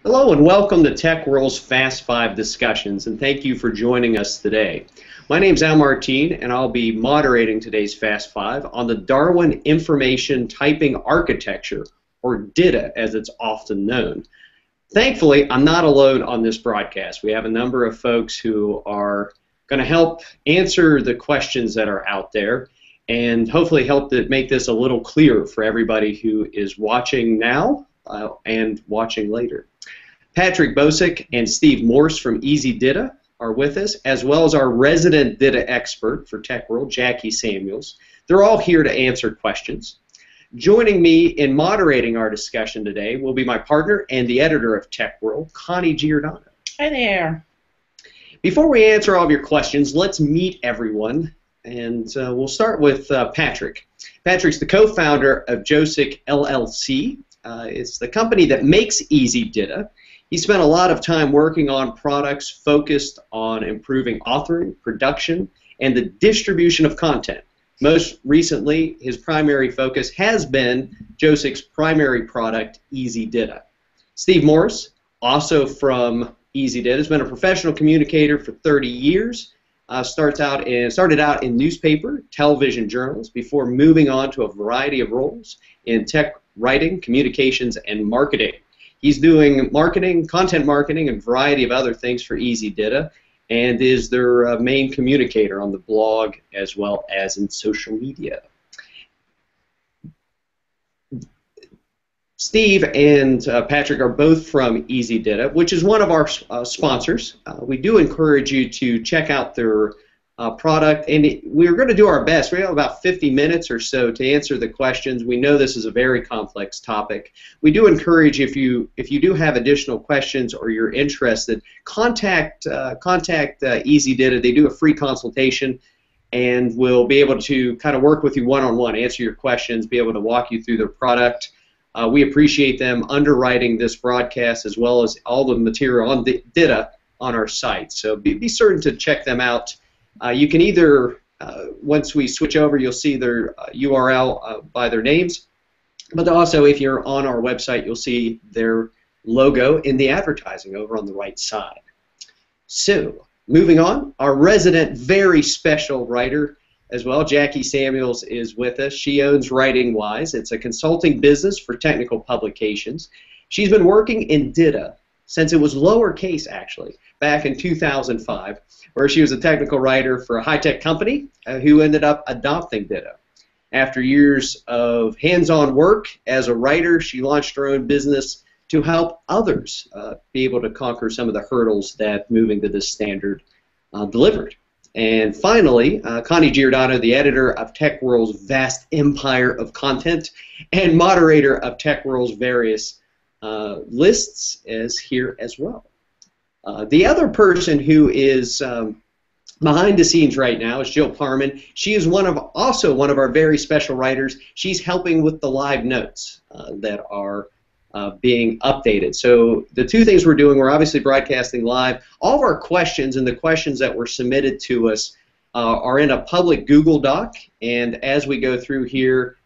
Hello and welcome to TechWhirl's Fast 5 discussions, and thank you for joining us today. My name is Al Martin, and I'll be moderating today's Fast 5 on the Darwin Information Typing Architecture, or DITA as it's often known. Thankfully, I'm not alone on this broadcast. We have a number of folks who are going to help answer the questions that are out there and hopefully help to make this a little clearer for everybody who is watching now and watching later. Patrick Bosick and Steve Morse from DITA are with us, as well as our resident DITA expert for TechWhirl, Jackie Samuels. They're all here to answer questions. Joining me in moderating our discussion today will be my partner and the editor of TechWhirl, Connie Giordano. Hi there. Before we answer all of your questions, let's meet everyone, and we'll start with Patrick. Patrick's the co-founder of Josick LLC. It's the company that makes DITA. He spent a lot of time working on products focused on improving authoring, production, and the distribution of content. Most recently, his primary focus has been Josick's primary product, DITA. Steve Morse, also from DITA, has been a professional communicator for 30 years. Started out in newspaper, television journals, before moving on to a variety of roles in tech writing, communications, and marketing. He's doing marketing, content marketing, and a variety of other things for DITA, and is their main communicator on the blog as well as in social media. Steve and Patrick are both from DITA, which is one of our sponsors. We do encourage you to check out their product, and we're going to do our best. We have about 50 minutes or so to answer the questions. We know this is a very complex topic. We do encourage, if you do have additional questions or you're interested, contact DITA. They do a free consultation, and we'll be able to kind of work with you one-on-one, answer your questions, be able to walk you through their product. We appreciate them underwriting this broadcast as well as all the material on DITA on our site. So be certain to check them out. You can either, once we switch over, you'll see their URL by their names, but also if you're on our website, you'll see their logo in the advertising over on the right side. So, moving on, our resident very special writer as well, Jackie Samuels, is with us. She owns Writing Wise. It's a consulting business for technical publications. She's been working in DITA since it was lowercase, actually, back in 2005, where she was a technical writer for a high-tech company who ended up adopting DITA. After years of hands-on work as a writer, she launched her own business to help others be able to conquer some of the hurdles that moving to this standard delivered. And finally, Connie Giordano, the editor of TechWhirl's vast empire of content and moderator of TechWhirl's various lists, is here as well. The other person who is behind the scenes right now is Jill Parman. She is also one of our very special writers. She's helping with the live notes that are being updated. So the two things we're doing, we're obviously broadcasting live. All of our questions and the questions that were submitted to us are in a public Google Doc, and as we go through here,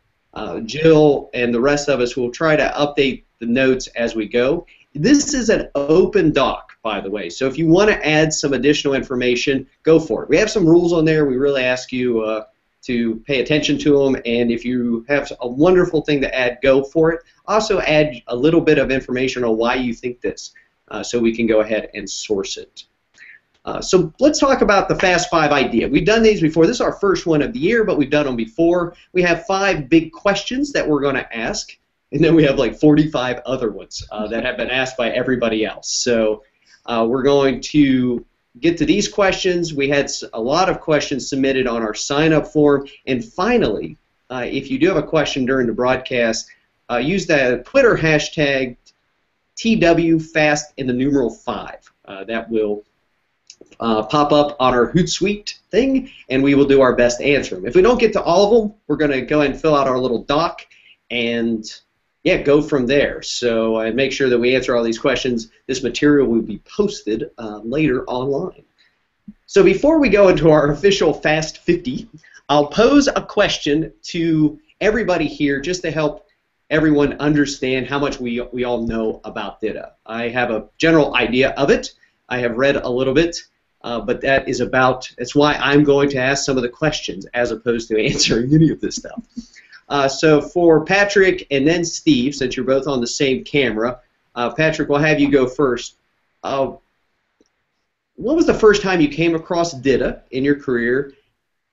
Jill and the rest of us will try to update the notes as we go. This is an open doc, by the way, so if you want to add some additional information, go for it. We have some rules on there. We really ask you to pay attention to them, and if you have a wonderful thing to add, go for it. Also add a little bit of information on why you think this, so we can go ahead and source it. So let's talk about the Fast 5 idea. We've done these before. This is our first one of the year, but we've done them before. We have 5 big questions that we're going to ask, and then we have like 45 other ones that have been asked by everybody else. So we're going to get to these questions. We had a lot of questions submitted on our sign-up form. And finally, if you do have a question during the broadcast, use the Twitter hashtag TWFast in the numeral 5. That will pop up on our Hootsuite thing, and we will do our best to answer them. If we don't get to all of them, we're going to go ahead and fill out our little doc and go from there. So make sure that we answer all these questions. This material will be posted later online. So before we go into our official Fast 50, I'll pose a question to everybody here just to help everyone understand how much we all know about DITA. I have a general idea of it. I have read a little bit, but that's why I'm going to ask some of the questions as opposed to answering any of this stuff. So for Patrick and then Steve, since you're both on the same camera, Patrick, we'll have you go first. What was the first time you came across DITA in your career?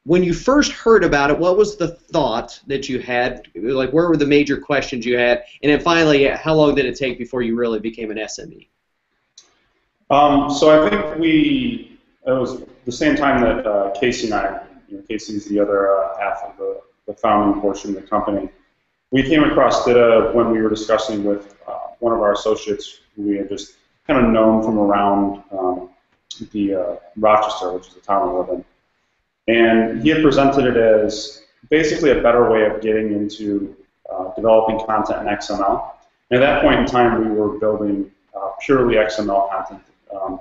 When you first heard about it, what was the thought that you had? Like, where were the major questions you had? And then finally, how long did it take before you really became an SME? So I think it was the same time that Casey and I, Casey's the other half of the founding portion of the company. We came across DITA when we were discussing with one of our associates who we had just kind of known from around the Rochester, which is the town we live in. And he had presented it as basically a better way of getting into developing content in XML. And at that point in time, we were building purely XML content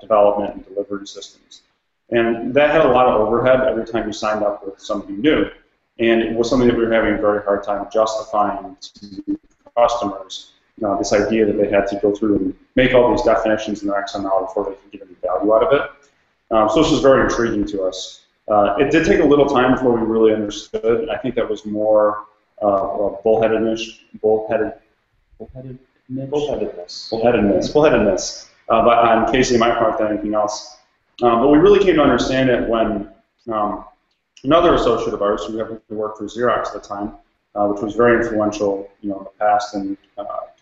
development and delivery systems. And that had a lot of overhead every time you signed up with somebody new. And it was something that we were having a very hard time justifying to customers, this idea that they had to go through and make all these definitions in their XML before they could get any value out of it. So this was very intriguing to us. It did take a little time before we really understood. I think that was more bullheadedness, but on Casey and my part than anything else. But we really came to understand it when another associate of ours, who worked for Xerox at the time, which was very influential, in the past in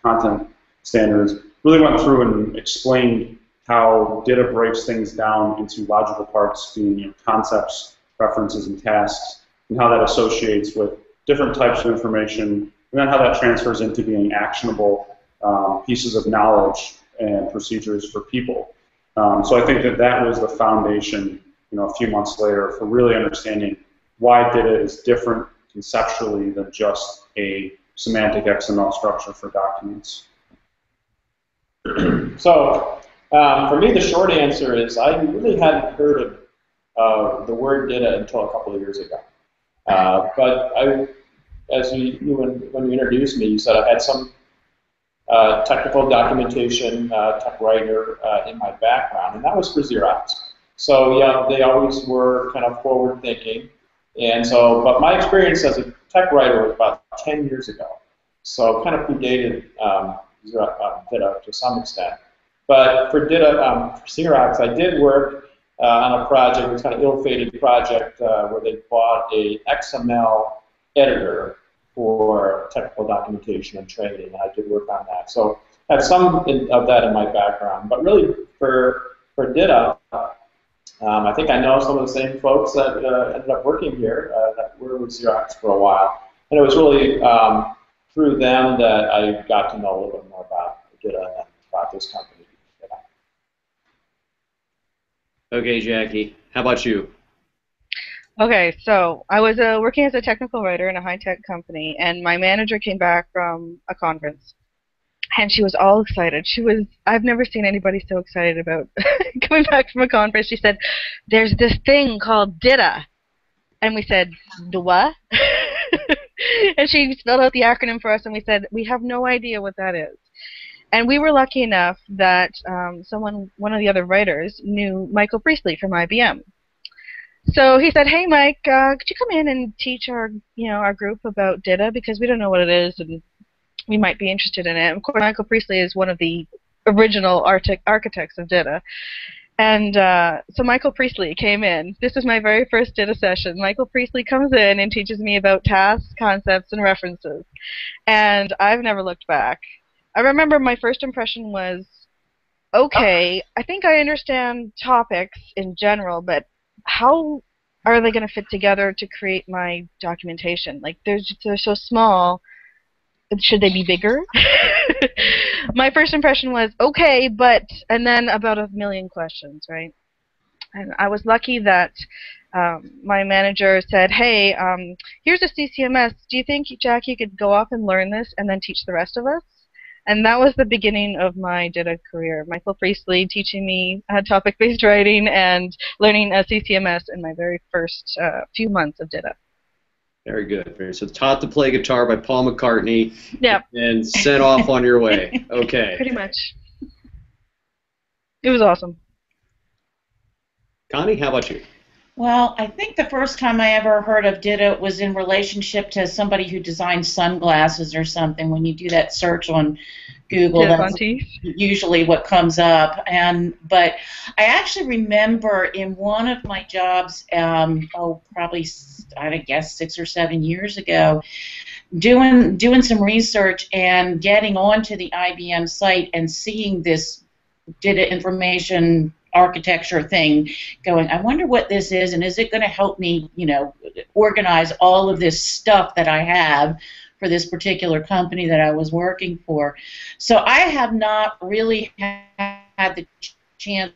content standards, really went through and explained how DITA breaks things down into logical parts, being concepts, references, and tasks, and how that associates with different types of information, and then how that transfers into being actionable pieces of knowledge and procedures for people. So I think that was the foundation, a few months later, for really understanding why DITA is different conceptually than just a semantic XML structure for documents. So for me, the short answer is I really hadn't heard of the word DITA until a couple of years ago. But as when you introduced me, you said I had some technical documentation, TechWriter in my background, and that was for Xerox. So yeah, they always were kind of forward-thinking, and so. But my experience as a TechWriter was about 10 years ago, so kind of predated DITA to some extent. But for DITA, for Xerox, I did work on a project, it was kind of ill-fated project, where they bought a XML editor for technical documentation and training, and I did work on that. So I have some of that in my background. But really, for DITA, I think I know some of the same folks that ended up working here that were with Xerox for a while. And it was really through them that I got to know a little bit more about DITA and about this company. Okay, Jackie, how about you? Okay, so I was working as a technical writer in a high-tech company, and my manager came back from a conference, and she was all excited. I've never seen anybody so excited about coming back from a conference. She said, "There's this thing called DITA." And we said, "The what?" And she spelled out the acronym for us, and we said, "We have no idea what that is." And we were lucky enough that one of the other writers, knew Michael Priestley from IBM. So he said, "Hey, Mike, could you come in and teach our group about DITA, because we don't know what it is and we might be interested in it." And of course, Michael Priestley is one of the original architects of DITA. And so Michael Priestley came in. This was my very first DITA session. Michael Priestley comes in and teaches me about tasks, concepts, and references. And I've never looked back. I remember my first impression was, okay, I think I understand topics in general, but how are they going to fit together to create my documentation? Like, they're so small. Should they be bigger? My first impression was, okay, but, and then about a million questions, right? And I was lucky that my manager said, "Hey, here's a CCMS. Do you think, Jackie, you could go off and learn this and then teach the rest of us?" And that was the beginning of my DITA career. Michael Priestley teaching me topic-based writing and learning CCMS in my very first few months of DITA. Very good. So Taught to Play Guitar by Paul McCartney. Yep. And sent off on your way. Okay. Pretty much. It was awesome. Connie, how about you? Well, I think the first time I ever heard of DITA was in relationship to somebody who designed sunglasses or something. When you do that search on Google, that's usually what comes up. But I actually remember in one of my jobs, probably I guess 6 or 7 years ago, doing some research and getting onto the IBM site and seeing this DITA information architecture thing going, I wonder what this is, and is it going to help me, organize all of this stuff that I have for this particular company that I was working for. So I have not really had the chance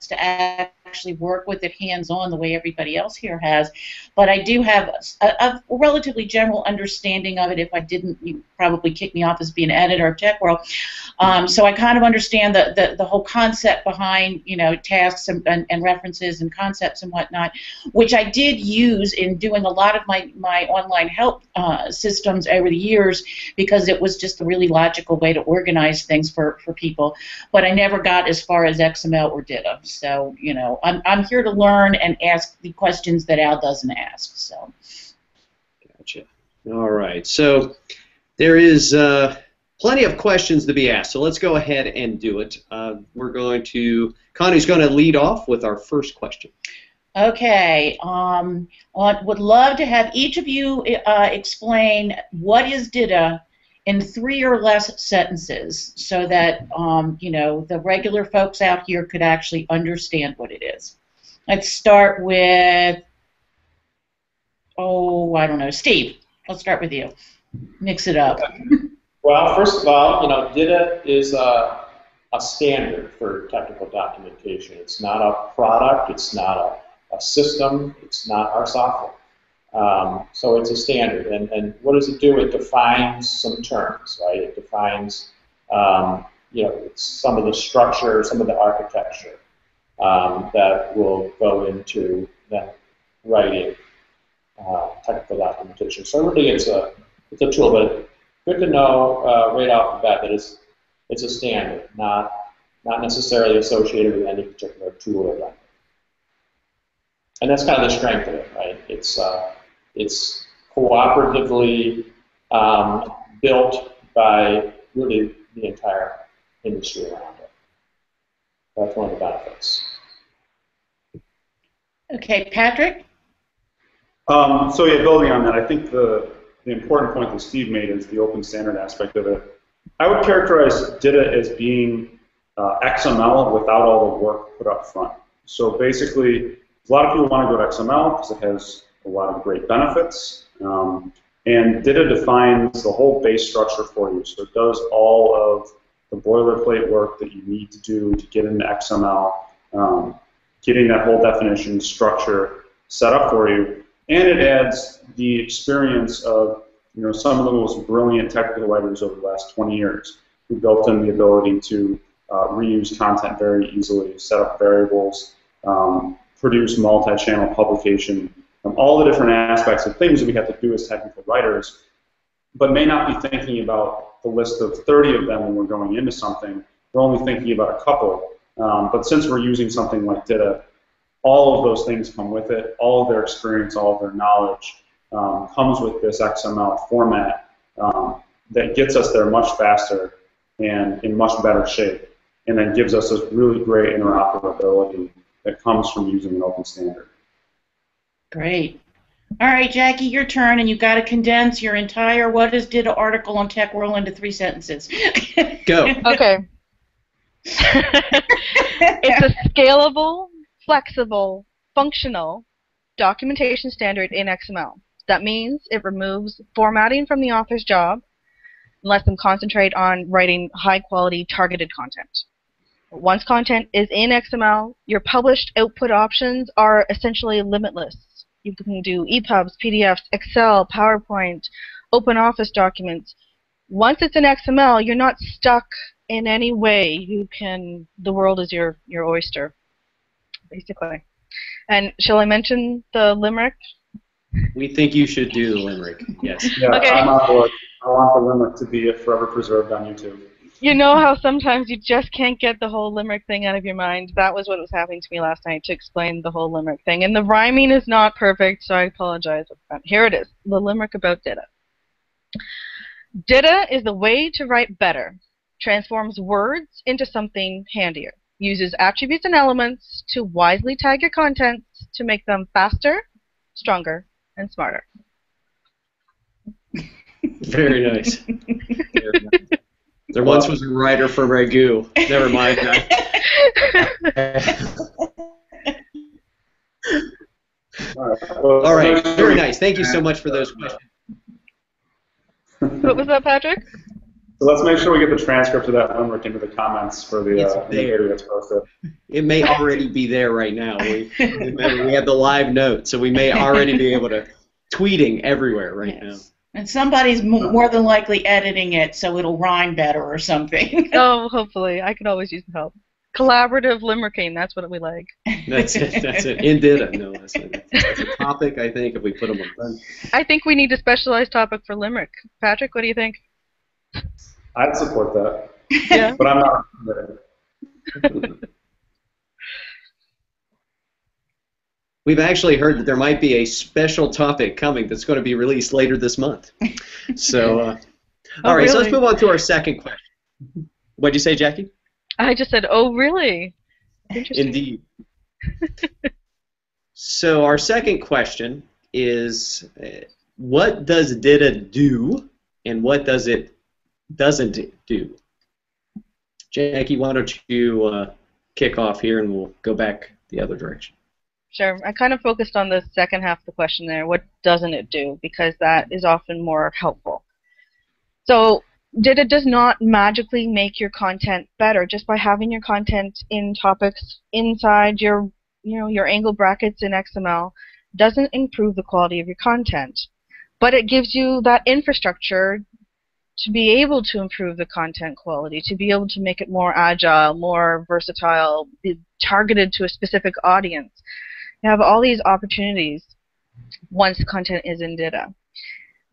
to actually work with it hands-on the way everybody else here has, but I do have a relatively general understanding of it. If I didn't, you'd probably kick me off as being an editor of TechWhirl. So I kind of understand the whole concept behind, tasks and references and concepts and whatnot, which I did use in doing a lot of my online help systems over the years, because it was just a really logical way to organize things for people. But I never got as far as XML or DITA. So, I'm here to learn and ask the questions that Al doesn't ask. So. Gotcha. All right. So there is plenty of questions to be asked. So let's go ahead and do it. Connie's going to lead off with our first question. Okay. I would love to have each of you explain what is DITA in 3 or less sentences, so that the regular folks out here could actually understand what it is. Let's start with, I don't know, Steve. Let's start with you. Mix it up. Well, first of all, DITA is a standard for technical documentation. It's not a product. It's not a system. It's not our software. So it's a standard, and what does it do? It defines some terms, right? It defines, some of the structure, some of the architecture that will go into then writing technical documentation. So really, it's a tool, but good to know right off the bat that it's a standard, not necessarily associated with any particular tool or vendor. And that's kind of the strength of it, right? It's cooperatively built by really the entire industry around it. That's one of the benefits. Okay, Patrick? So yeah, building on that, I think the important point that Steve made is the open standard aspect of it. I would characterize DITA as being XML without all the work put up front. So basically, a lot of people want to go to XML because it has a lot of great benefits, and DITA defines the whole base structure for you. So it does all of the boilerplate work that you need to do to get into XML, getting that whole definition structure set up for you, and it adds the experience of some of the most brilliant technical writers over the last 20 years who built in the ability to reuse content very easily, set up variables, produce multi-channel publication, all the different aspects of things that we have to do as technical writers, but may not be thinking about the list of 30 of them when we're going into something. We're only thinking about a couple. But since we're using something like DITA, all of those things come with it. All of their experience, all of their knowledge comes with this XML format that gets us there much faster and in much better shape, and then gives us this really great interoperability that comes from using an open standard. Great. All right, Jackie, your turn, and you've got to condense your entire What is DITA article on TechWhirl into 3 sentences. Go. Okay. It's a scalable, flexible, functional documentation standard in XML. That means it removes formatting from the author's job and lets them concentrate on writing high-quality, targeted content. Once content is in XML, your published output options are essentially limitless. You can do EPUBs, PDFs, Excel, PowerPoint, OpenOffice documents. Once it's in XML, you're not stuck in any way. The world is your oyster, basically. And shall I mention the limerick? We think you should do the limerick. Yes. Yeah, Okay. I'm on board. I want the limerick to be forever preserved on YouTube. You know how sometimes you just can't get the whole limerick thing out of your mind? That was what was happening to me last night to explain the whole limerick thing. And the rhyming is not perfect, so I apologize. Here it is, the limerick about DITA. DITA is the way to write better, transforms words into something handier, uses attributes and elements to wisely tag your contents to make them faster, stronger, and smarter. Very nice. Very nice. There once was a writer for Ragu. Never mind that. All right. Very nice. Thank you so much for those questions. What was that, Patrick? So let's make sure we get the transcript of that limerick into the comments for the video that's posted. It may already be there right now. Remember, we have the live note, so we may already be able to tweeting everywhere right now. And somebody's more than likely editing it so it'll rhyme better or something. Oh, hopefully. I could always use the help. Collaborative limericking, that's what we like. That's it. That's it. In DITA, no less. That's a topic, I think, if we put them on. I think we need a specialized topic for limerick. Patrick, what do you think? I'd support that. Yeah. But I'm not. We've actually heard that there might be a special topic coming that's going to be released later this month. So, all right, really? So let's move on to our second question. What did you say, Jackie? I just said, oh, really? Interesting. Indeed. So our second question is, what does DITA do, and what does it doesn't do? Jackie, why don't you kick off here, and we'll go back the other direction. Sure. I kind of focused on the second half of the question there. What doesn't it do? Because that is often more helpful. So DITA does not magically make your content better just by having your content in topics inside your, your angle brackets in XML. Doesn't improve the quality of your content, but it gives you that infrastructure to be able to improve the content quality, to be able to make it more agile, more versatile, be targeted to a specific audience. You have all these opportunities once the content is in DITA.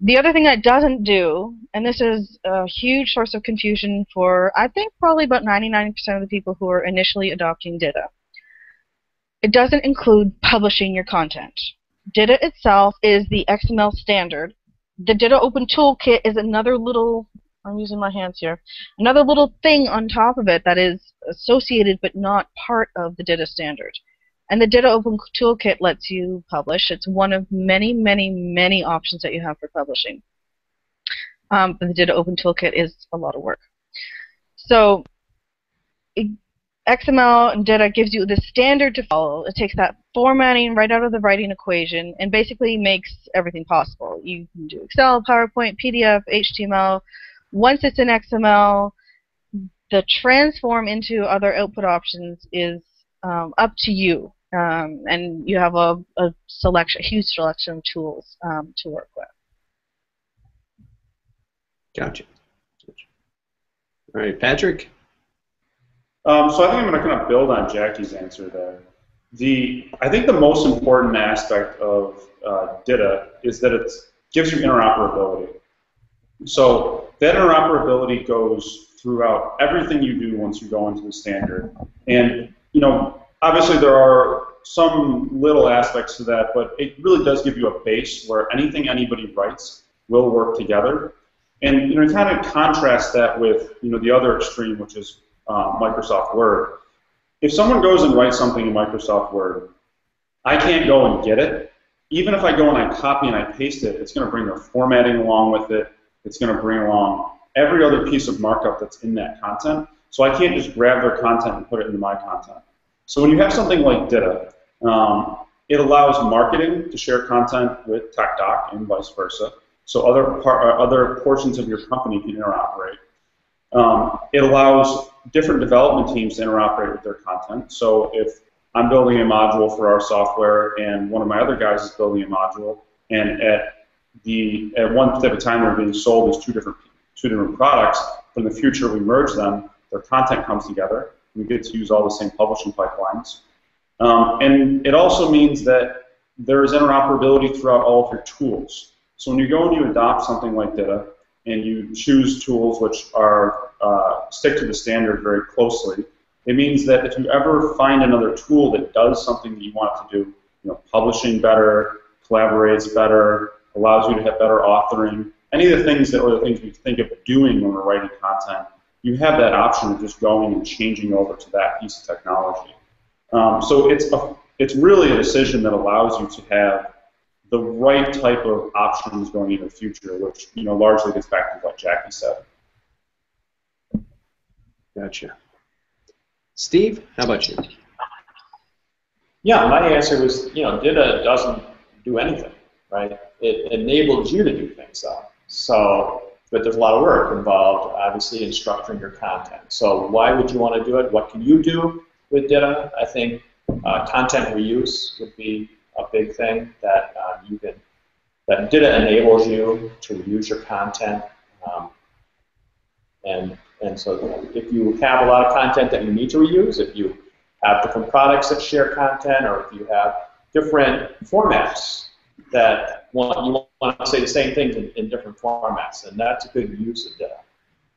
The other thing that doesn't do, and this is a huge source of confusion for, I think, probably about 99% of the people who are initially adopting DITA, it doesn't include publishing your content. DITA itself is the XML standard. The DITA Open Toolkit is another little, I'm using my hands here, another little thing on top of it that is associated but not part of the DITA standard. And the DITA Open Toolkit lets you publish. It's one of many, many, many options that you have for publishing. But the DITA Open Toolkit is a lot of work. So XML and DITA gives you the standard to follow. It takes that formatting right out of the writing equation and basically makes everything possible. You can do Excel, PowerPoint, PDF, HTML. Once it's in XML, the transform into other output options is up to you. And you have a huge selection of tools to work with. Gotcha. All right, Patrick? So I think I'm going to kind of build on Jackie's answer there. I think the most important aspect of DITA is that it gives you interoperability. So that interoperability goes throughout everything you do once you go into the standard. And, obviously there are some little aspects to that, but it really does give you a base where anything anybody writes will work together. And, kind of contrast that with, the other extreme, which is Microsoft Word. If someone goes and writes something in Microsoft Word, I can't go and get it. Even if I go and I copy and I paste it, it's going to bring their formatting along with it. It's going to bring along every other piece of markup that's in that content. So I can't just grab their content and put it into my content. So when you have something like DITA, it allows marketing to share content with TechDoc and vice versa. So other portions of your company can interoperate. It allows different development teams to interoperate with their content. So if I'm building a module for our software and one of my other guys is building a module, and at one particular time they're being sold as two different products, but in the future we merge them, their content comes together, we get to use all the same publishing pipelines. And it also means that there's interoperability throughout all of your tools. So when you go and you adopt something like DITA, and you choose tools which are stick to the standard very closely, it means that if you ever find another tool that does something that you want it to do, publishing better, collaborates better, allows you to have better authoring, any of the things that are the things we think of doing when we're writing content, you have that option of just going and changing over to that piece of technology. So it's really a decision that allows you to have the right type of options going into the future, which largely gets back to what Jackie said. Gotcha. Steve, how about you? Yeah, my answer was, DITA doesn't do anything, right? It enables you to do things, though. So, but there's a lot of work involved, obviously, in structuring your content. So why would you want to do it? What can you do with DITA? I think content reuse would be a big thing that that DITA enables you to reuse your content. And so if you have a lot of content that you need to reuse, if you have different products that share content, or if you have different formats that you want to say the same things in different formats, and that's a good use of DITA.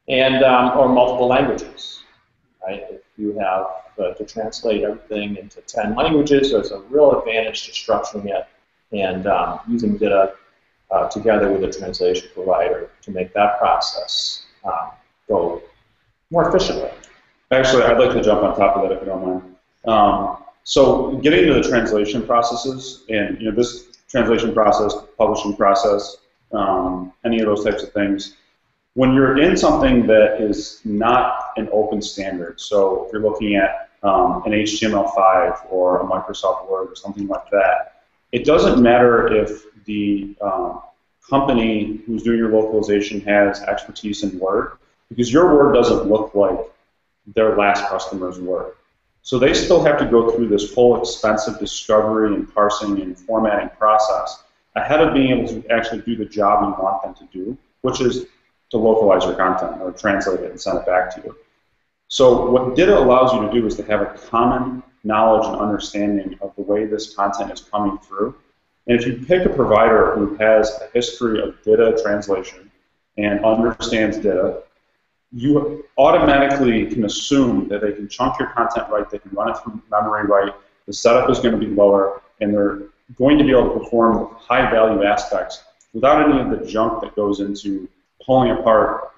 And or multiple languages, right? If you have to translate everything into 10 languages, there's a real advantage to structuring it and using DITA together with a translation provider to make that process go more efficiently. Actually, I'd like to jump on top of that if you don't mind. So getting into the translation processes, and this translation process, publishing process, any of those types of things, when you're in something that is not an open standard, so if you're looking at an HTML5 or a Microsoft Word or something like that, it doesn't matter if the company who's doing your localization has expertise in Word, because your Word doesn't look like their last customer's Word. So they still have to go through this whole expensive discovery and parsing and formatting process ahead of being able to actually do the job you want them to do, which is to localize your content or translate it and send it back to you. So what DITA allows you to do is to have a common knowledge and understanding of the way this content is coming through. And if you pick a provider who has a history of DITA translation and understands DITA, you automatically can assume that they can chunk your content right, they can run it through memory right, the setup is going to be lower, and they're going to be able to perform high-value aspects without any of the junk that goes into pulling apart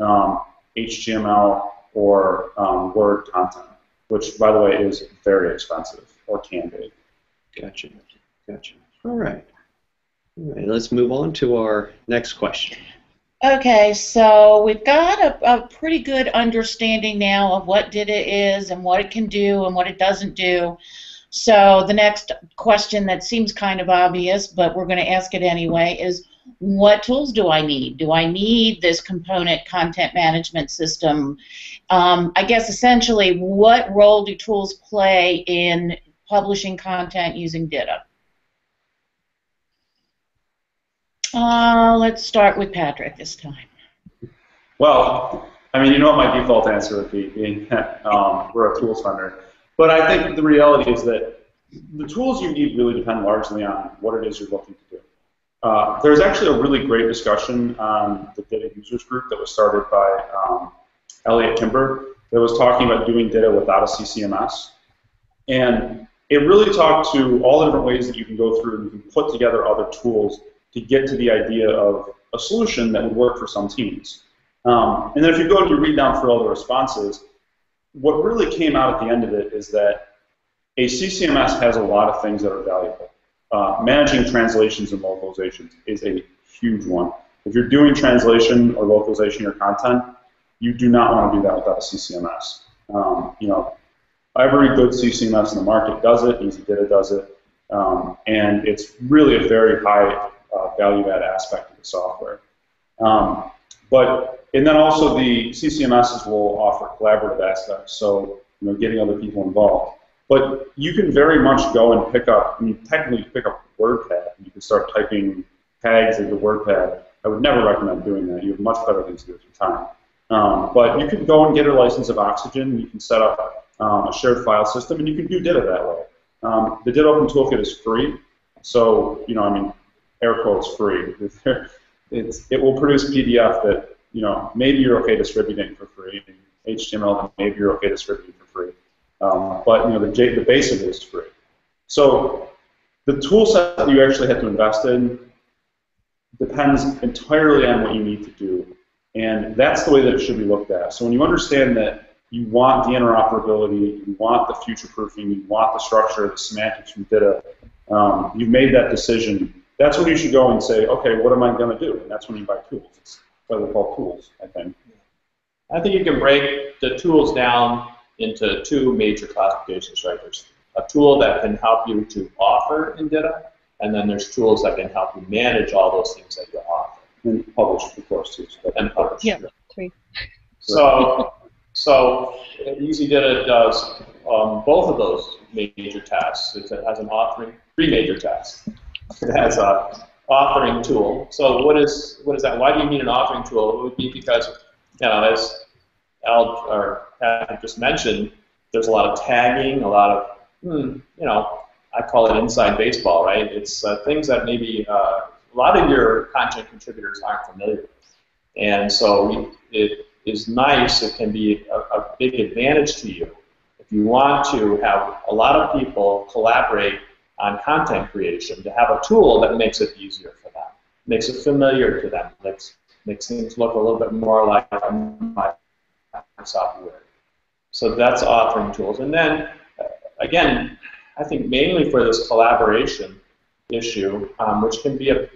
HTML or Word content, which, by the way, is very expensive, or can be. Gotcha. Gotcha. All right. All right, let's move on to our next question. Okay, so we've got a pretty good understanding now of what DITA is and what it can do and what it doesn't do. So the next question that seems kind of obvious, but we're going to ask it anyway, is what tools do I need? Do I need this component content management system? I guess essentially, what role do tools play in publishing content using DITA? Let's start with Patrick this time. Well, I mean, you know what my default answer would be, being that we're a tools vendor. But I think the reality is that the tools you need really depend largely on what it is you're looking to do. There's actually a really great discussion on the DITA users group that was started by Elliot Kimber that was talking about doing DITA without a CCMS. And it really talked to all the different ways that you can go through and you can put together other tools to get to the idea of a solution that would work for some teams. And then if you go and you read down through all the responses, what really came out at the end of it is that a CCMS has a lot of things that are valuable. Managing translations and localizations is a huge one. If you're doing translation or localization of your content, you do not want to do that without a CCMS. Every good CCMS in the market does it, EasyDita does it, and it's really a very high value-add aspect of the software. And then also the CCMSs will offer collaborative aspects, so getting other people involved. But you can very much go and pick up, technically pick up WordPad, and you can start typing tags into WordPad. I would never recommend doing that. You have much better things to do with your time. But you can go and get a license of Oxygen, you can set up a shared file system, and you can do DITA that way. The DITA Open Toolkit is free, So, I mean, air quotes free. It will produce PDF that, maybe you're okay distributing for free, HTML that maybe you're okay distributing for free. But, the base of it is free. So the tool set that you actually have to invest in depends entirely on what you need to do. And that's the way that it should be looked at. So when you understand that you want the interoperability, you want the future-proofing, you want the structure, the semantics from DITA, you've made that decision, that's when you should go and say, okay, what am I going to do? And that's when you buy tools. That's what we call tools, I think. I think you can break the tools down into two major classifications, right? There's a tool that can help you to offer in DITA, and then there's tools that can help you manage all those things that you offer. And publish, of course, too. And publish. Yeah, three. So EasyData does both of those major tasks. It has an authoring, three major tasks. It has an authoring tool. So what is that? Why do you need an authoring tool? It would be because, as Al or Pat just mentioned, there's a lot of tagging, a lot of, I call it inside baseball, right? It's things that maybe a lot of your content contributors aren't familiar with. And so it is nice, it can be a big advantage to you if you want to have a lot of people collaborate on content creation, to have a tool that makes it easier for them, makes it familiar to them, makes things look a little bit more like Microsoft Word. So that's authoring tools. And then, again, I think mainly for this collaboration issue, which can be a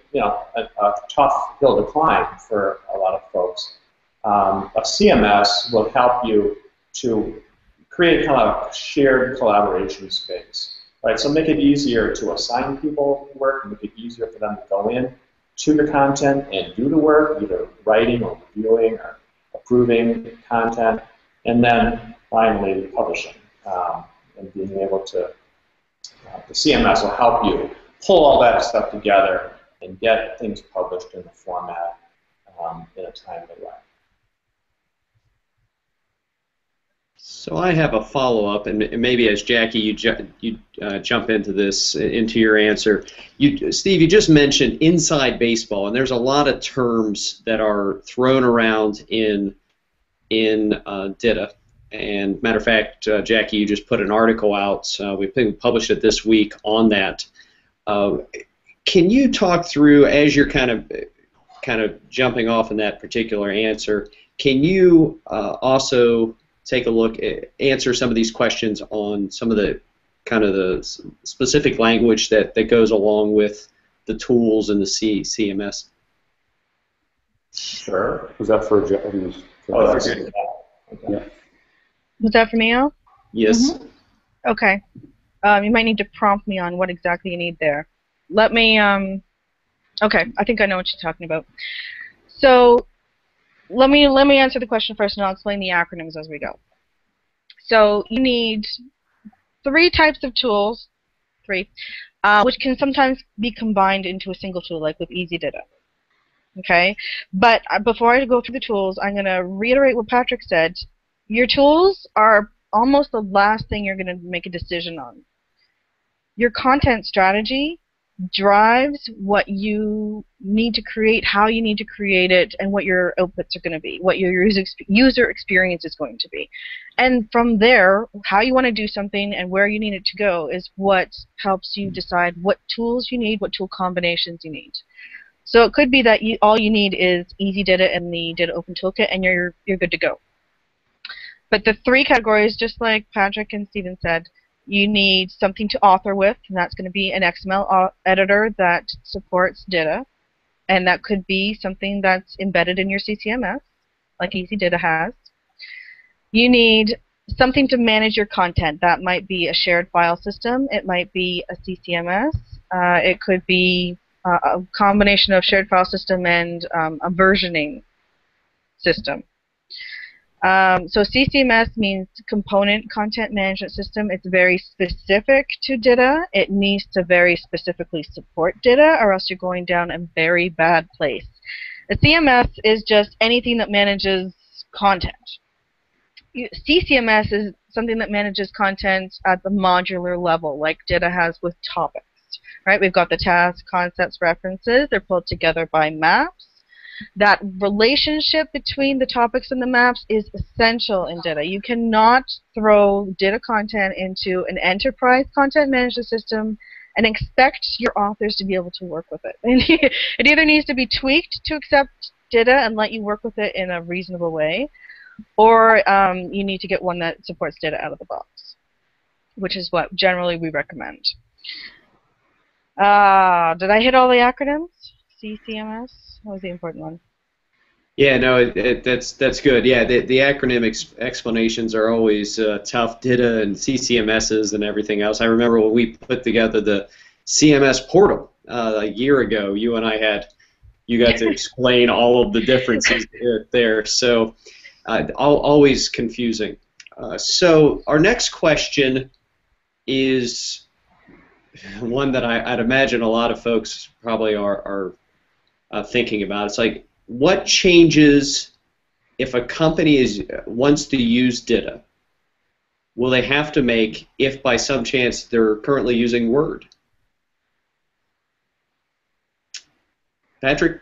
tough hill to climb for a lot of folks, a CMS will help you to create kind of a shared collaboration space, right? So make it easier to assign people work, make it easier for them to go in to the content and do the work, either writing or reviewing or approving content, and then finally publishing and being able to, the CMS will help you pull all that stuff together and get things published in the format in a timely way. So I have a follow-up, and maybe as Jackie, you jump into this, into your answer. Steve, you just mentioned inside baseball, and there's a lot of terms that are thrown around in DITA. And matter of fact, Jackie, you just put an article out. We published it this week on that. Can you talk through, as you're kind of jumping off in that particular answer, can you also take a look, answer some of these questions on some of the kind of the specific language that goes along with the tools and the CMS? Sure. Was that for Jackie? Oh, that's good. Okay. Yeah. Was that for me, Al? Yes. Mm-hmm. Okay. You might need to prompt me on what exactly you need there. Let me, okay, I think I know what you're talking about. So let me answer the question first, and I'll explain the acronyms as we go. So you need three types of tools, which can sometimes be combined into a single tool, like with EasyData. Okay, but before I go through the tools, I'm going to reiterate what Patrick said. Your tools are almost the last thing you're going to make a decision on. Your content strategy drives what you need to create, how you need to create it, and what your outputs are going to be, what your user experience is going to be. And from there, how you want to do something and where you need it to go is what helps you decide what tools you need, what tool combinations you need. So it could be that all you need is EasyData and the DITA Open Toolkit, and you're good to go. But the three categories, just like Patrick and Stephen said, you need something to author with, and that's going to be an XML editor that supports DITA, and that could be something that's embedded in your CCMS, like EasyData has. You need something to manage your content. That might be a shared file system. It might be a CCMS. It could be a combination of shared file system and a versioning system. So CCMS means Component Content Management System. It's very specific to DITA. It needs to very specifically support DITA, or else you're going down a very bad place. A CMS is just anything that manages content. CCMS is something that manages content at the modular level, like DITA has with topics. right? We've got the tasks, concepts, references. They're pulled together by maps. That relationship between the topics and the maps is essential in DITA. You cannot throw DITA content into an enterprise content management system and expect your authors to be able to work with it. It either needs to be tweaked to accept DITA and let you work with it in a reasonable way, or you need to get one that supports DITA out of the box, which is what generally we recommend. Did I hit all the acronyms? CCMS? What was the important one? Yeah, no, that's good. Yeah, the acronym explanations are always tough. DITA and CCMSs and everything else. I remember when we put together the CMS portal a year ago. You and I you got to explain all of the differences there. So always confusing. So our next question is one that I'd imagine a lot of folks probably are thinking about. It's like, what changes if a company wants to use DITA? Will they have to make if by some chance they're currently using Word? Patrick?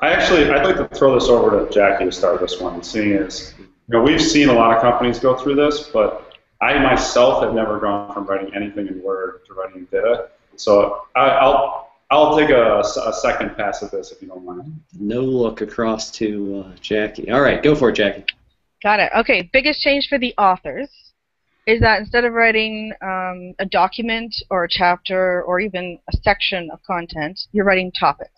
I'd like to throw this over to Jackie to start this one, seeing as we've seen a lot of companies go through this, but I myself have never gone from writing anything in Word to writing DITA. So I'll take a second pass at this if you don't mind. No look across to Jackie. All right, go for it, Jackie. Got it. Okay, biggest change for the authors is that instead of writing a document or a chapter or even a section of content, you're writing topics.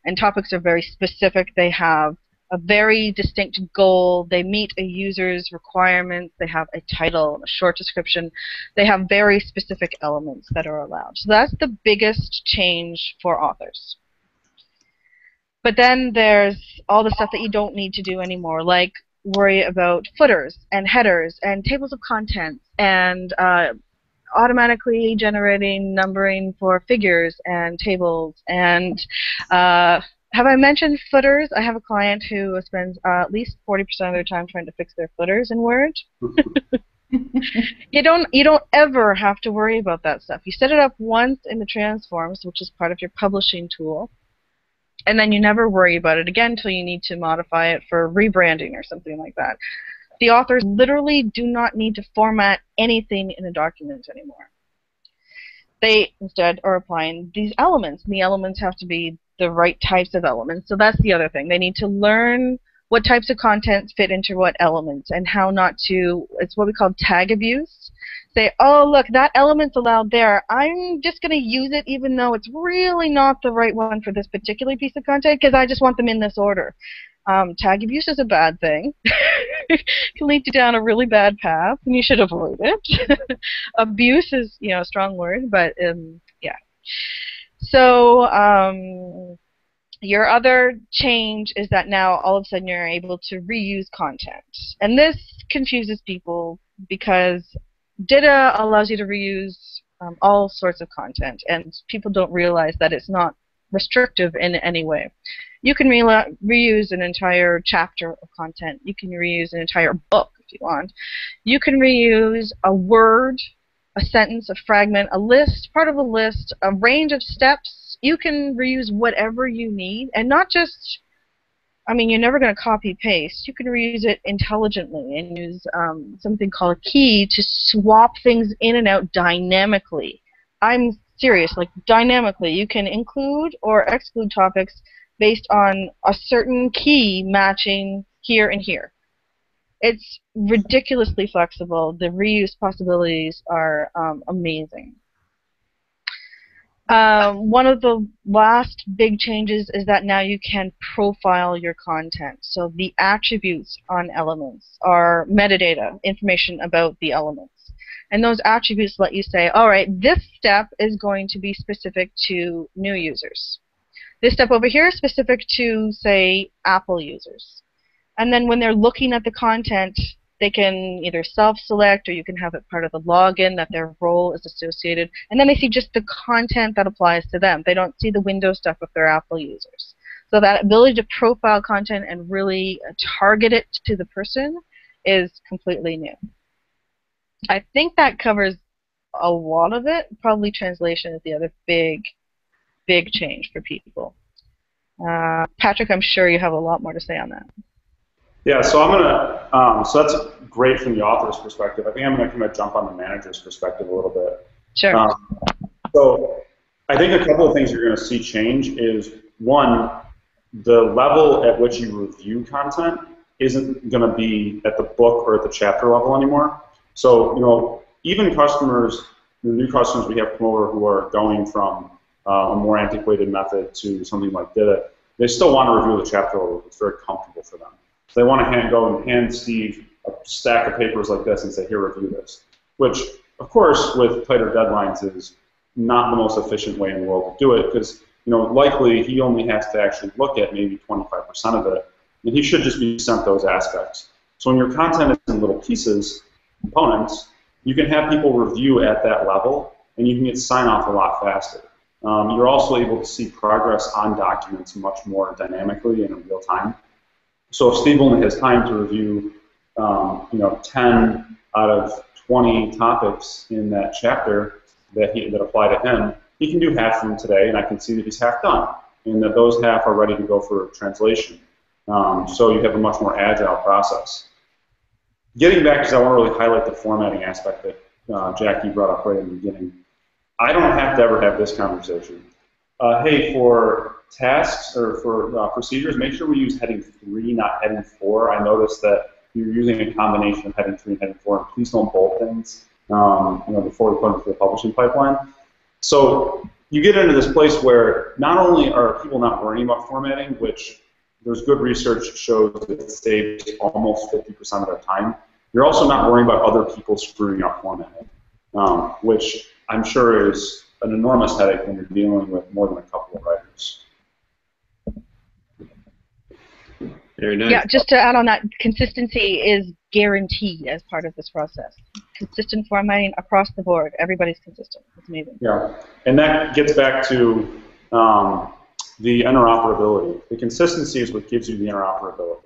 And topics are very specific. They have a very distinct goal. They meet a user's requirements. They have a title, a short description. They have very specific elements that are allowed. So that's the biggest change for authors. But then there's all the stuff that you don't need to do anymore, like worry about footers and headers and tables of contents and automatically generating numbering for figures and tables. And have I mentioned footers? I have a client who spends at least 40% of their time trying to fix their footers in Word. You don't ever have to worry about that stuff. You set it up once in the transforms, which is part of your publishing tool, and then you never worry about it again until you need to modify it for rebranding or something like that. The authors literally do not need to format anything in a document anymore. They instead are applying these elements, and the elements have to be the right types of elements. So that's the other thing. They need to learn what types of content fit into what elements and how not to, it's what we call tag abuse. Say, oh, look, that element's allowed there. I'm just going to use it even though it's really not the right one for this particular piece of content because I just want them in this order. Tag abuse is a bad thing. It can lead you down a really bad path, and you should avoid it. Abuse is, a strong word, but yeah. So your other change is that now all of a sudden you're able to reuse content. And this confuses people because DITA allows you to reuse all sorts of content, and people don't realize that it's not restrictive in any way. You can reuse an entire chapter of content. You can reuse an entire book if you want. You can reuse a word, a sentence, a fragment, a list, part of a list, a range of steps. You can reuse whatever you need, and not just, you're never going to copy-paste. You can reuse it intelligently and use something called a key to swap things in and out dynamically. I'm serious, like dynamically. You can include or exclude topics based on a certain key matching here and here. It's ridiculously flexible. The reuse possibilities are amazing. One of the last big changes is that now you can profile your content. So the attributes on elements are metadata, information about the elements. And those attributes let you say, all right, this step is going to be specific to new users. This step over here is specific to, say, Apple users. And then when they're looking at the content, they can either self-select or you can have it part of the login that their role is associated. And then they see just the content that applies to them. They don't see the Windows stuff if they're Apple users. So that ability to profile content and really target it to the person is completely new. I think that covers a lot of it. Probably translation is the other big change for people. Patrick, I'm sure you have a lot more to say on that. Yeah, so I'm gonna. So that's great from the author's perspective. I think I'm gonna kind of jump on the manager's perspective a little bit. Sure. So I think a couple of things you're gonna see change is, one, the level at which you review content isn't gonna be at the book or at the chapter level anymore. So even customers, the new customers we have come over who are going from a more antiquated method to something like DITA, they still want to review the chapter level. It's very comfortable for them. So they want to go and hand Steve a stack of papers like this and say, here, review this. Which, of course, with tighter deadlines is not the most efficient way in the world to do it, because likely he only has to actually look at maybe 25% of it, and he should just be sent those aspects. So when your content is in little pieces, components, you can have people review at that level, and you can get sign-off a lot faster. You're also able to see progress on documents much more dynamically and in real time. So if Steve only has time to review 10 out of 20 topics in that chapter that apply to him, he can do half of them today, and I can see that he's half done, and that those half are ready to go for translation. So you have a much more agile process. Getting back, because I want to really highlight the formatting aspect that Jackie brought up right in the beginning. I don't have to ever have this conversation. Hey, for tasks or for procedures, make sure we use heading 3, not heading 4. I noticed that you're using a combination of heading 3 and heading 4, and please don't bold things before we put them through the publishing pipeline. So you get into this place where not only are people not worrying about formatting, which there's good research shows that it saves almost 50% of their time, you're also not worrying about other people screwing up formatting, which I'm sure is an enormous headache when you're dealing with more than a couple of writers. Very nice. Yeah, just to add on that, consistency is guaranteed as part of this process. Consistent formatting across the board. Everybody's consistent. It's amazing. Yeah, and that gets back to the interoperability. The consistency is what gives you the interoperability.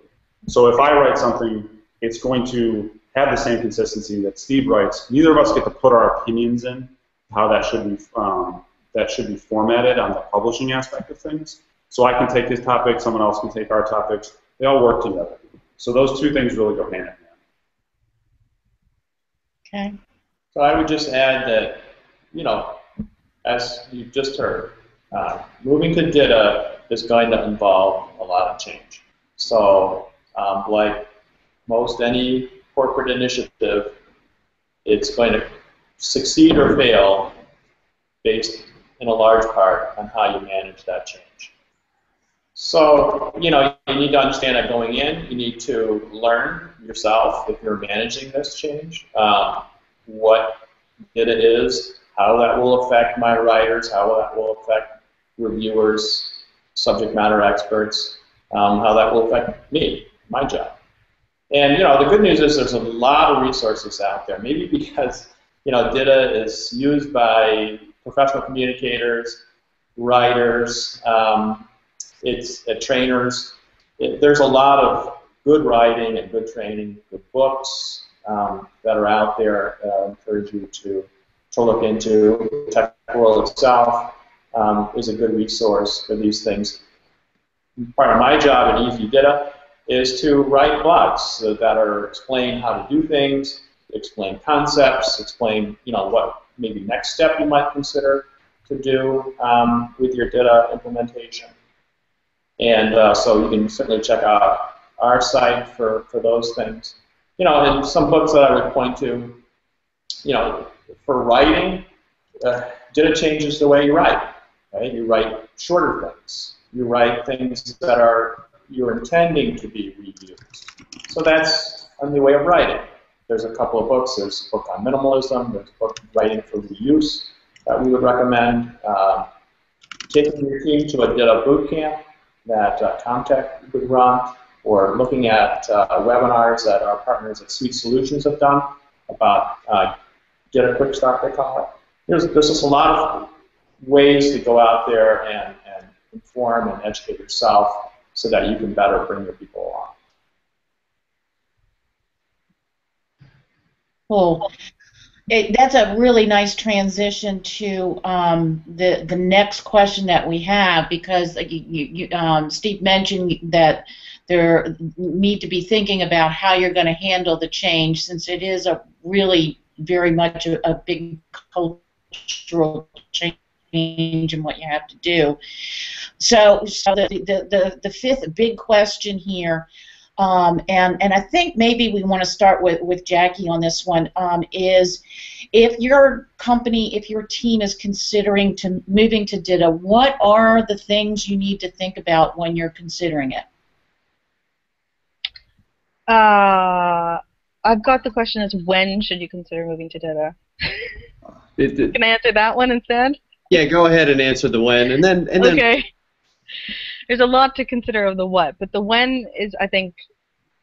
So if I write something, it's going to have the same consistency that Steve writes. Neither of us get to put our opinions in how that should be formatted on the publishing aspect of things. So I can take his topic, someone else can take our topics. They all work together. So those two things really go hand in hand. Okay. So I would just add that, as you just heard, moving to DITA is going to involve a lot of change. So like most any corporate initiative, it's going to succeed or fail based in a large part on how you manage that change. So, you need to understand that going in. You need to learn yourself, if you're managing this change, what DITA is, how that will affect my writers, how that will affect reviewers, subject matter experts, how that will affect me, my job. And, the good news is there's a lot of resources out there, maybe because, DITA is used by professional communicators, writers, trainers. There's a lot of good writing and good training, good books that are out there. I encourage you to look into. TechWhirl itself is a good resource for these things. Part of my job at Easy DITA is to write blogs that explain how to do things, explain concepts, explain what maybe next step you might consider to do with your DITA implementation. And so you can certainly check out our site for those things. And some books that I would point to, for writing, DITA changes the way you write. Right? You write shorter things. You write things that you're intending to be reviewed. So that's a new way of writing. There's a couple of books. There's a book on minimalism. There's a book, Writing for Reuse, that we would recommend. Taking your team to a DITA boot camp that Comtech would run, or looking at webinars that our partners at Suite Solutions have done about Get a Quick Start, they call it. There's just a lot of ways to go out there and inform and educate yourself so that you can better bring your people along. Cool. That's a really nice transition to the next question that we have, because Steve mentioned that there need to be thinking about how you're going to handle the change, since it is a really very much a big cultural change in what you have to do. So the fifth big question here, and I think maybe we want to start with Jackie on this one, is if your company, if your team is considering moving to DITA, what are the things you need to think about when you're considering it? I've got the question as when should you consider moving to DITA? Can I answer that one instead? Yeah, go ahead and answer the when, and then. Okay. There's a lot to consider of the what, but the when is, I think,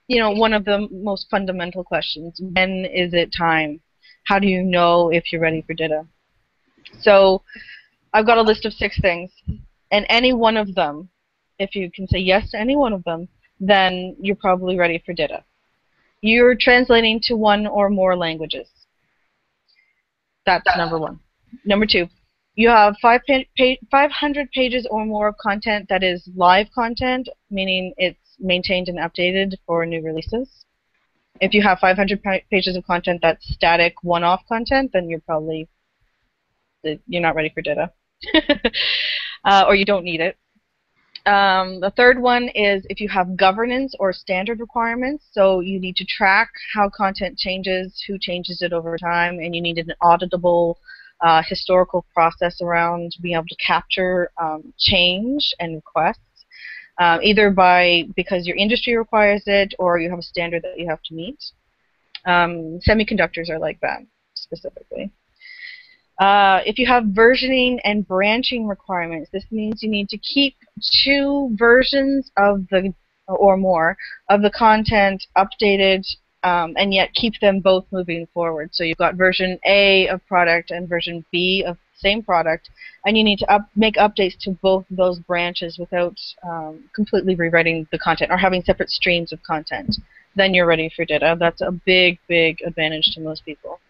one of the most fundamental questions. When is it time? How do you know if you're ready for DITA? So I've got a list of 6 things, and any one of them, if you can say yes to any one of them, then you're probably ready for DITA. You're translating to 1 or more languages. That's number 1. Number 2, you have 500 pages or more of content that is live content, meaning it's maintained and updated for new releases. If you have 500 pages of content that's static, one-off content, then you're not ready for DITA, or you don't need it. The third one is if you have governance or standard requirements, so you need to track how content changes, who changes it over time, and you need an auditable historical process around being able to capture change and requests, either because your industry requires it or you have a standard that you have to meet. Semiconductors are like that, specifically. If you have versioning and branching requirements, this means you need to keep 2 versions of or more of the content updated, and yet keep them both moving forward. So you've got version A of product and version B of same product, and you need to make updates to both of those branches without completely rewriting the content or having separate streams of content. Then you're ready for DITA. That's a big, big advantage to most people.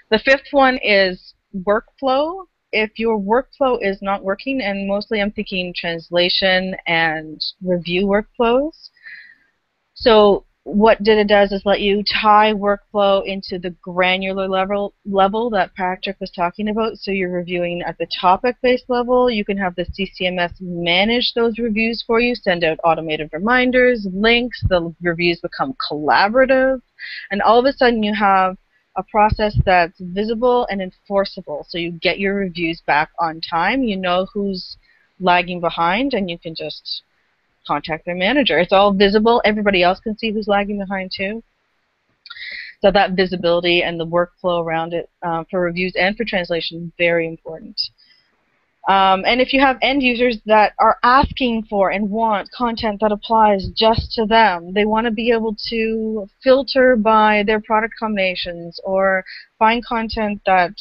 The 5th one is workflow. If your workflow is not working, and mostly I'm thinking translation and review workflows. So what DITA does is let you tie workflow into the granular level that Patrick was talking about. So you're reviewing at the topic-based level. You can have the CCMS manage those reviews for you, send out automated reminders, links. The reviews become collaborative, and all of a sudden you have a process that's visible and enforceable. So you get your reviews back on time. You know who's lagging behind, and you can just contact their manager. It's all visible. Everybody else can see who's lagging behind too. So that visibility and the workflow around it for reviews and for translation, very important. And if you have end users that are asking for and want content that applies just to them, they want to be able to filter by their product combinations or find content that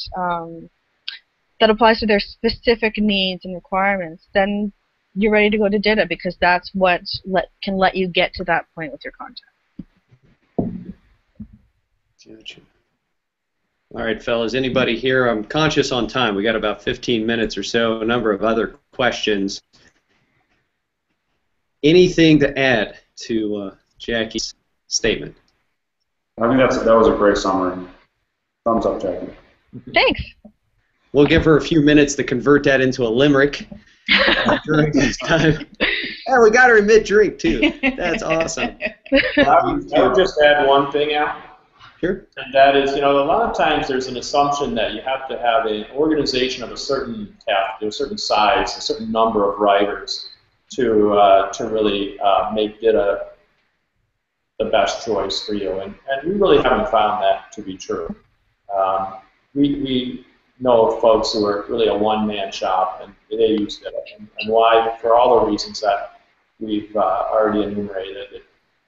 that applies to their specific needs and requirements, then you're ready to go to DITA, because that's what can let you get to that point with your content. Gotcha. All right, fellas, anybody here? I'm conscious on time. We got about 15 minutes or so, a number of other questions. Anything to add to Jackie's statement? I think that was a great summary. Thumbs up, Jackie. Thanks. We'll give her a few minutes to convert that into a limerick during this time. Yeah, we got her a mid-drink, too. That's awesome. I would just add one thing, Al. Sure. And that is, a lot of times there's an assumption that you have to have an organization of a certain size, a certain number of writers to really make DITA the best choice for you. And we really haven't found that to be true. We know of folks who are really a one-man shop, and they use DITA. And why? For all the reasons that we've already enumerated. It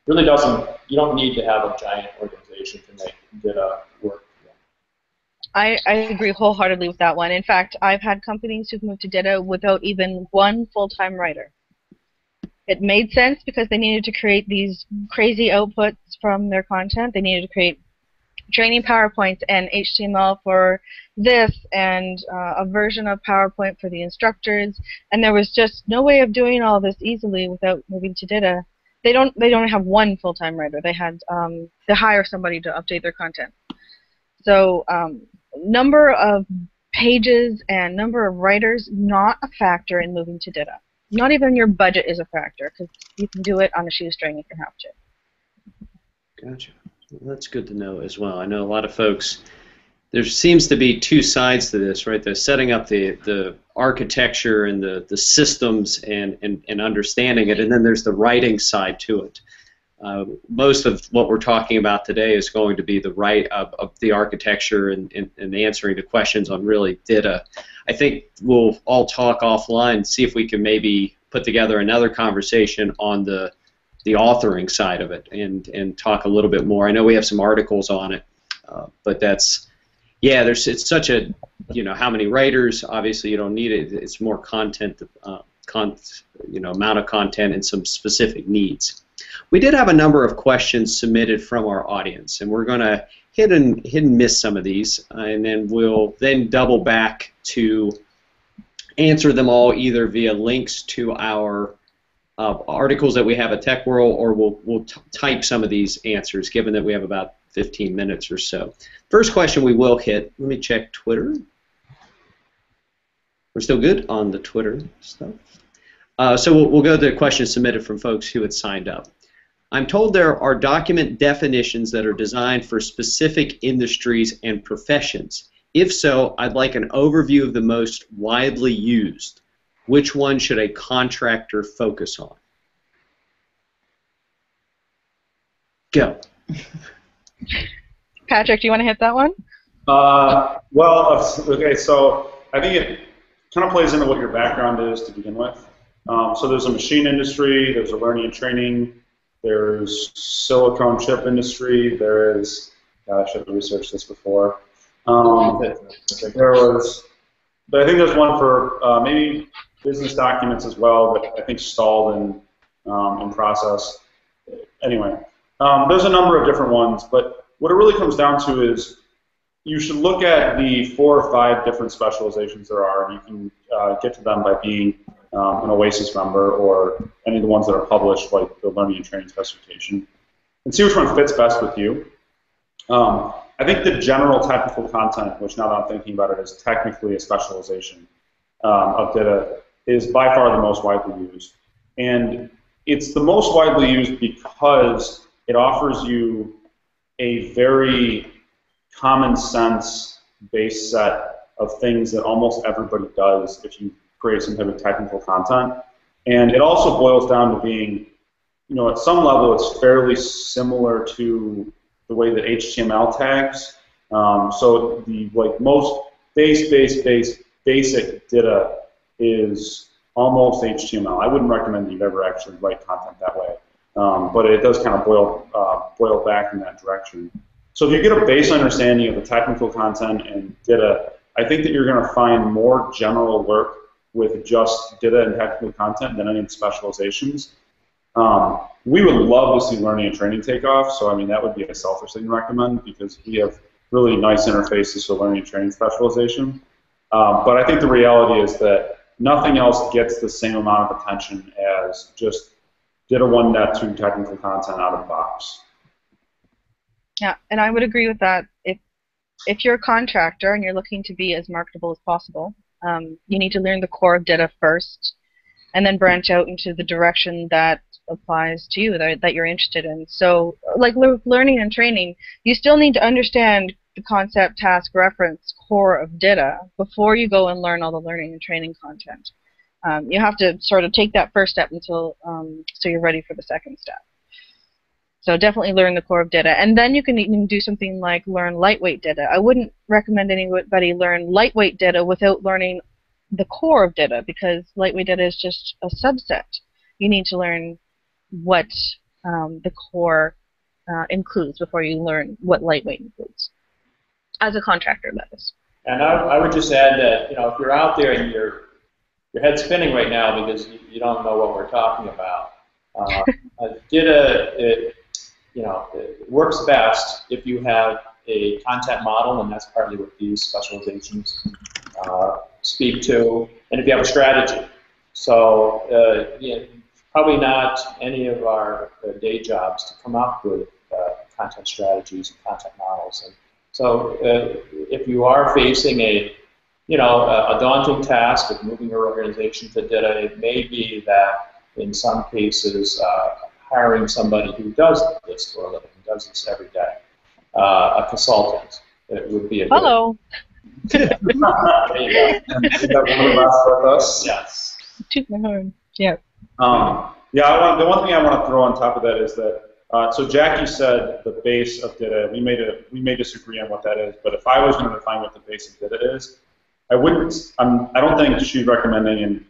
really doesn't, you don't need to have a giant organization to make DITA work. I agree wholeheartedly with that one. In fact, I've had companies who've moved to DITA without even one full-time writer. It made sense because they needed to create these crazy outputs from their content. They needed to create training PowerPoints and HTML for this, and a version of PowerPoint for the instructors, and there was just no way of doing all this easily without moving to DITA. They don't have one full-time writer. They had to hire somebody to update their content. So number of pages and number of writers, not a factor in moving to DITA. Not even your budget is a factor, because you can do it on a shoestring if you have to. Gotcha. Well, that's good to know as well. I know a lot of folks, there seems to be two sides to this, right? They're setting up the architecture and the systems and understanding it, and then there's the writing side to it. Most of what we're talking about today is going to be the right of the architecture and answering the questions on really DITA. I think we'll all talk offline, see if we can maybe put together another conversation on the authoring side of it and talk a little bit more. I know we have some articles on it, but that's, yeah, it's such a, how many writers, obviously you don't need it. It's more content, amount of content and some specific needs. We did have a number of questions submitted from our audience, and we're going to hit and miss some of these, and then we'll double back to answer them all either via links to our articles that we have at TechWhirl, or we'll type some of these answers, given that we have about 15 minutes or so. First question we will hit, let me check Twitter. We're still good on the Twitter stuff. So we'll go to the questions submitted from folks who had signed up. I'm told there are document definitions that are designed for specific industries and professions. If so, I'd like an overview of the most widely used. Which one should a contractor focus on? Go. Patrick, do you want to hit that one? Well, okay, so I think it kind of plays into what your background is to begin with. So there's a machine industry, there's a learning and training, there's silicone chip industry, there is, I should have researched this before. There was, but I think there's one for maybe business documents as well that I think stalled in process. Anyway, there's a number of different ones, but what it really comes down to is you should look at the 4 or 5 different specializations there are, and you can get to them by being an OASIS member or any of the ones that are published, like the learning and training specification, and see which one fits best with you. I think the general technical content, which now that I'm thinking about it is technically a specialization of DITA, is by far the most widely used. And it's the most widely used because it offers you a very common sense based set of things that almost everybody does if you create some type of technical content. And it also boils down to being, at some level it's fairly similar to the way that HTML tags. So the most basic DITA is almost HTML. I wouldn't recommend that you ever actually write content that way, but it does kind of boil back in that direction. So if you get a base understanding of the technical content and DITA, I think that you're going to find more general work with just DITA and technical content than any of the specializations. We would love to see learning and training take off, so I mean that would be a selfish thing to recommend because we have really nice interfaces to learning and training specialization. But I think the reality is that nothing else gets the same amount of attention as just DITA 1.2 technical content out of the box. Yeah, and I would agree with that. If you're a contractor and you're looking to be as marketable as possible, you need to learn the core of DITA first, and then branch out into the direction that applies to you, that you're interested in. So, like learning and training, you still need to understand the concept, task, reference, core of DITA before you go and learn all the learning and training content. You have to sort of take that first step until so you're ready for the second step. So definitely learn the core of DITA, and then you can even do something like learn lightweight DITA. I wouldn't recommend anybody learn lightweight DITA without learning the core of DITA, because lightweight DITA is just a subset. You need to learn what the core includes before you learn what lightweight includes. As a contractor, that is. And I would just add that if you're out there and your head's spinning right now because you don't know what we're talking about, DITA it works best if you have a content model, and that's partly what these specializations speak to, and if you have a strategy. So probably not any of our day jobs to come up with content strategies and content models. And so if you are facing a daunting task of moving your organization to DITA, it may be that in some cases hiring somebody who does this for a living, who does this every day, a consultant, it would be a good. Hello. There you go. You got one last with us? Yes. Toot my horn. Yeah. The one thing I want to throw on top of that is that, so Jackie said the base of DITA. We may disagree on what that is, but if I was going to define what the base of DITA is, I don't think she's recommending, and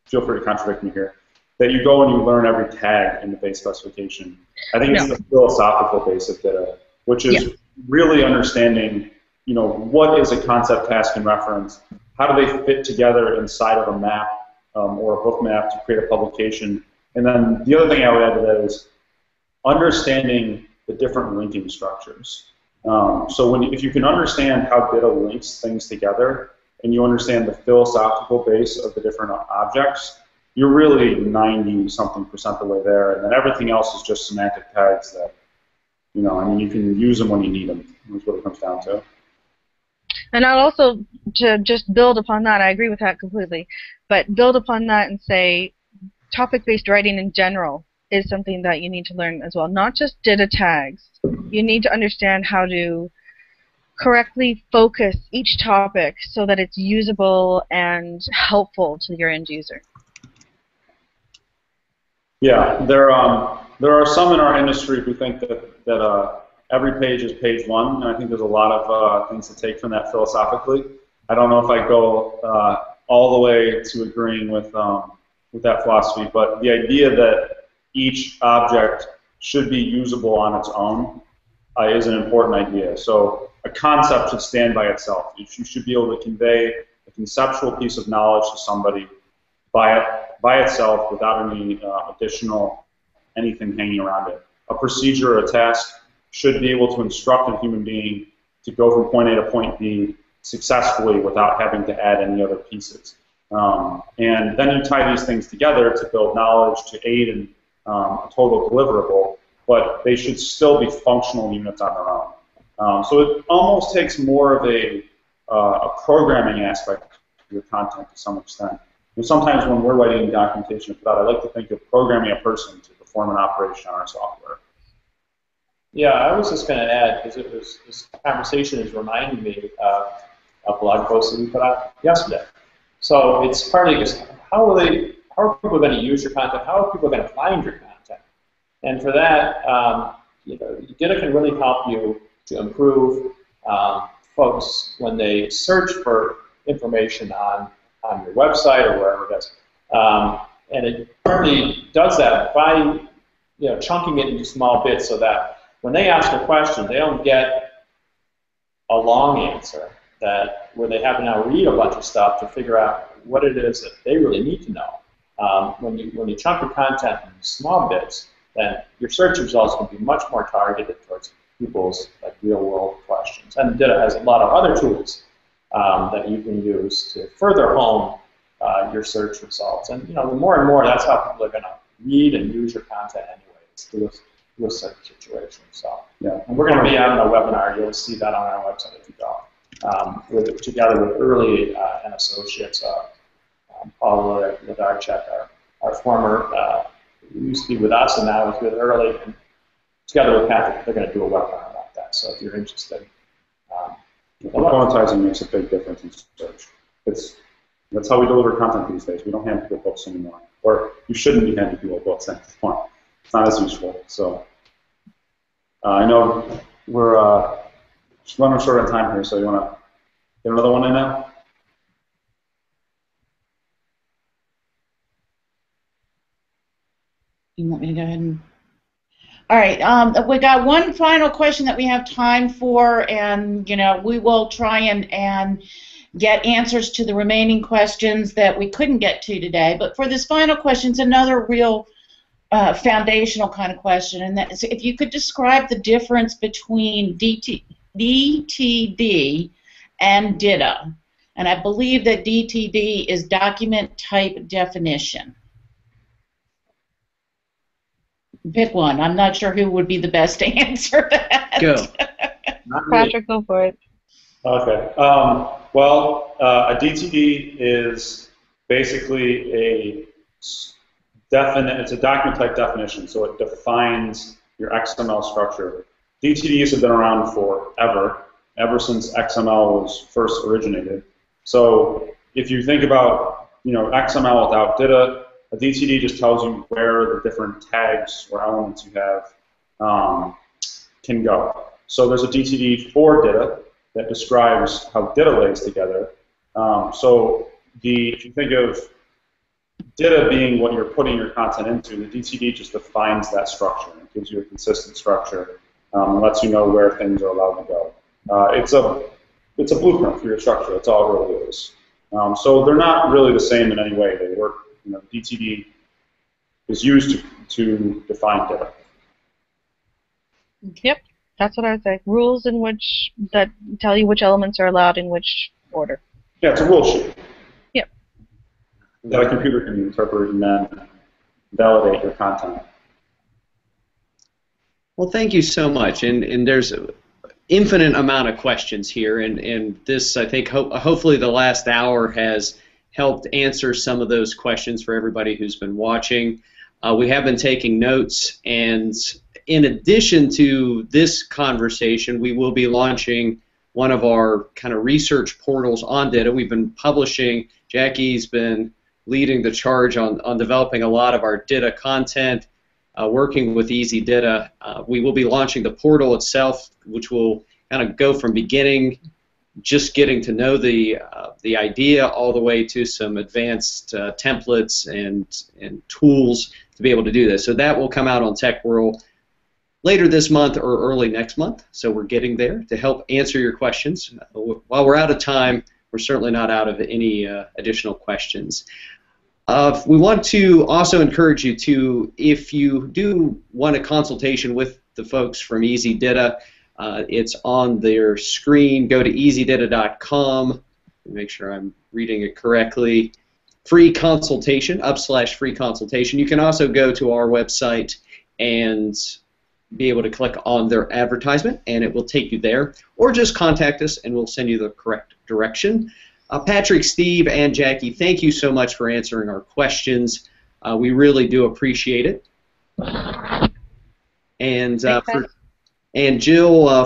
feel free to contradict me here, that you go and you learn every tag in the base specification. I think it's the philosophical base of DITA, which is really understanding, what is a concept, task, and reference? How do they fit together inside of a map or a book map to create a publication? And then the other thing I would add to that is understanding the different linking structures. So if you can understand how DITA links things together, and you understand the philosophical base of the different objects, you're really 90-something% the way there, and then everything else is just semantic tags that, you can use them when you need them. That's what it comes down to. And I'll also, to just build upon that, I agree with that completely, but build upon that and say topic-based writing in general is something that you need to learn as well. Not just DITA tags. You need to understand how to correctly focus each topic so that it's usable and helpful to your end user. Yeah, there are some in our industry who think that every page is page one, and I think there's a lot of things to take from that philosophically. I don't know if I go all the way to agreeing with that philosophy, but the idea that each object should be usable on its own is an important idea. So a concept should stand by itself. You should be able to convey a conceptual piece of knowledge to somebody by itself without any additional anything hanging around it. A procedure or a task should be able to instruct a human being to go from point A to point B successfully without having to add any other pieces. And then you tie these things together to build knowledge, to aid in a total deliverable, but they should still be functional units on their own. So it almost takes more of a programming aspect to your content to some extent. And sometimes when we're writing documentation for that, I like to think of programming a person to perform an operation on our software. Yeah, I was just going to add, because this conversation is reminding me of a blog post that we put out yesterday. So it's partly just how are people going to use your content? How are people going to find your content? And for that, DITA can really help you to improve folks when they search for information on your website or wherever it is. And it partly does that by chunking it into small bits so that when they ask a question, they don't get a long answer where they have to now read a bunch of stuff to figure out what it is that they really need to know. When you chunk your content in small bits, then your search results can be much more targeted towards people's real-world questions. And DITA has a lot of other tools that you can use to further hone your search results. And the more and more, that's how people are going to read and use your content anyways through a search situation. So, yeah. And we're going to be having a webinar. You'll see that on our website if you go. Together with Early and Associates, Paul Ladarchuk, our former, used to be with us and now is with Early, and together with Patrick, they're going to do a webinar about that. So if you're interested, componentizing makes a big difference in search. That's how we deliver content these days. We don't hand people books anymore, or you shouldn't be handing people books at this point. It's not as useful. So I know we're just running short on time here, so you want to get another one in now? You want me to go ahead and... All right, we got one final question that we have time for, and we will try and get answers to the remaining questions that we couldn't get to today. But for this final question, it's another real foundational kind of question, and that is if you could describe the difference between DTD and DITA. And I believe that DTD is document type definition. Pick one. I'm not sure who would be the best to answer that. Go. Patrick, go for it. Okay. Well, a DTD is basically it's a document type definition, so it defines your XML structure. DTDs have been around forever, ever since XML was first originated. So if you think about, XML without DITA, a DTD just tells you where the different tags or elements you have can go. So there's a DTD for DITA that describes how DITA lays together. If you think of DITA being what you're putting your content into, the DTD just defines that structure. It gives you a consistent structure and lets you know where things are allowed to go. It's a blueprint for your structure. That's all it really is. So they're not really the same in any way. They work. DTD is used to define DITA. Yep, that's what I would say. Rules that tell you which elements are allowed in which order. Yeah, it's a rule sheet. Yep. That a computer can interpret and then validate your content. Well, thank you so much. And there's an infinite amount of questions here, and this, I think, hopefully the last hour has helped answer some of those questions for everybody who's been watching. We have been taking notes, and in addition to this conversation, we will be launching one of our kind of research portals on DITA. We've been publishing, Jackie's been leading the charge on developing a lot of our DITA content, working with Easy DITA. We will be launching the portal itself, which will kind of go from beginning, just getting to know the idea, all the way to some advanced templates and tools to be able to do this. So that will come out on TechWhirl later this month or early next month. So we're getting there to help answer your questions. While we're out of time, we're certainly not out of any additional questions. We want to also encourage you to, if you do want a consultation with the folks from Easy DITA, it's on their screen. Go to easydita.com. Make sure I'm reading it correctly. Free consultation, /free consultation. You can also go to our website and be able to click on their advertisement, and it will take you there. Or just contact us, and we'll send you the correct direction. Patrick, Steve, and Jackie, thank you so much for answering our questions. We really do appreciate it. And and Jill,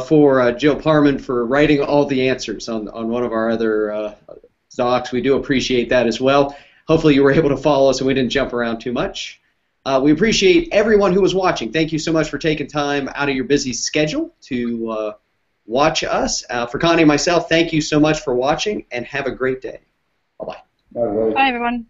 Jill Parman, for writing all the answers on one of our other docs. We do appreciate that as well. Hopefully you were able to follow us and we didn't jump around too much. We appreciate everyone who was watching. Thank you so much for taking time out of your busy schedule to watch us. For Connie and myself, thank you so much for watching, and have a great day. Bye-bye. Bye, Bye, everyone.